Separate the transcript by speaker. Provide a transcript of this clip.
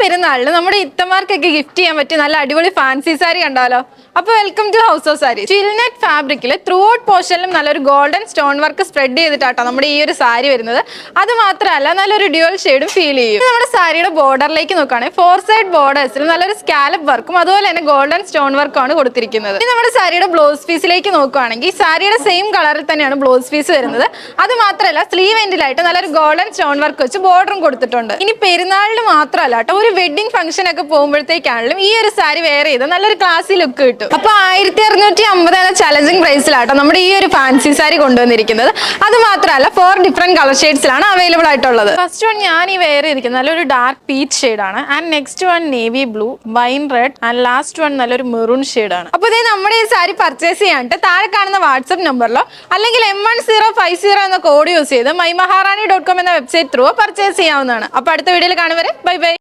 Speaker 1: പെരുന്നാളിന് നമ്മുടെ ഇത്തമാർക്കൊക്കെ ഗിഫ്റ്റ് ചെയ്യാൻ പറ്റിയ നല്ല അടിപൊളി ഫാൻസി സാരി കണ്ടാലോ. അപ്പൊ welcome to house of sari. ചിൽനെറ്റ് ഫാബ്രിക്കിൽ ത്രൂ ഔട്ട് പോർഷനിലും നല്ലൊരു ഗോൾഡൻ സ്റ്റോൺ വർക്ക് സ്പ്രെഡ് ചെയ്തിട്ടാട്ടോ നമ്മുടെ ഈ ഒരു സാരി വരുന്നത്. അത് മാത്രമല്ല നല്ലൊരു ഡ്യുവൽ ഷെയ്ഡും ഫീൽ ചെയ്യും. നമ്മുടെ സാരിയുടെ ബോർഡറിലേക്ക് നോക്കുകയാണെങ്കിൽ 4 സൈഡ് ബോർഡേഴ്സിൽ നല്ലൊരു സ്കാലപ്പ് വർക്കും അതുപോലെ തന്നെ ഗോൾഡൻ സ്റ്റോൺ വർക്കും ആണ് കൊടുത്തിരിക്കുന്നത്. ഇനി നമ്മുടെ സാരിയുടെ ബ്ലൗസ് പീസിലേക്ക് നോക്കുകയാണെങ്കിൽ സാരിയുടെ സെയിം കളറിൽ തന്നെയാണ് ബ്ലൗസ് പീസ് വരുന്നത്. അത് മാത്രമല്ല സ്ലീവ് എൻഡിലായിട്ട് നല്ലൊരു ഗോൾഡൻ സ്റ്റോൺ വർക്ക് വെച്ച് ബോർഡറും കൊടുത്തിട്ടുണ്ട്. ഇനി പെരുന്നാളിന് മാത്രമല്ല കേട്ടോ, ഒരു വെഡിങ് ഫംഗ്ഷൻ ഒക്കെ പോകുമ്പോഴത്തേക്കാണെങ്കിലും ഈ ഒരു സാരി വെയർ ചെയ്ത് നല്ലൊരു ക്ലാസി ലുക്ക് കിട്ടും. അപ്പൊ 1650 എന്ന ചലഞ്ചിങ് പ്രൈസിലാട്ടോ നമ്മുടെ ഈ ഒരു ഫാൻസി സാരി കൊണ്ടുവന്നിരിക്കുന്നത്. അത് മാത്രമല്ല 4 ഡിഫറെന്റ് കളർ ഷെയ്ഡ്സിലാണ് അവൈലബിൾ ആയിട്ടുള്ളത്. ഫസ്റ്റ് വൺ ഞാൻ ഈ വെയർ ചെയ്തിരിക്കുന്നത് നല്ലൊരു ഡാർക്ക് പീച്ച് ഷെയ്ഡാണ്. And next one navy blue, wine red and last one നല്ലൊരു മെറൂൺ ഷെയ്ഡാണ്. അപ്പൊ ഇതേ നമ്മുടെ ഈ സാരി പർച്ചേസ് ചെയ്യാനായിട്ട് താഴെ കാണുന്ന വാട്സ്ആപ്പ് നമ്പറിലോ അല്ലെങ്കിൽ M1050 എന്ന കോഡ് യൂസ് ചെയ്ത് mymaharani.com എന്ന വെബ്സൈറ്റ് ത്രൂ പർച്ചേസ് ചെയ്യാവുന്നതാണ്. അപ്പൊ അടുത്ത വീഡിയോയിൽ കാണുവരെ ബൈ ബൈ.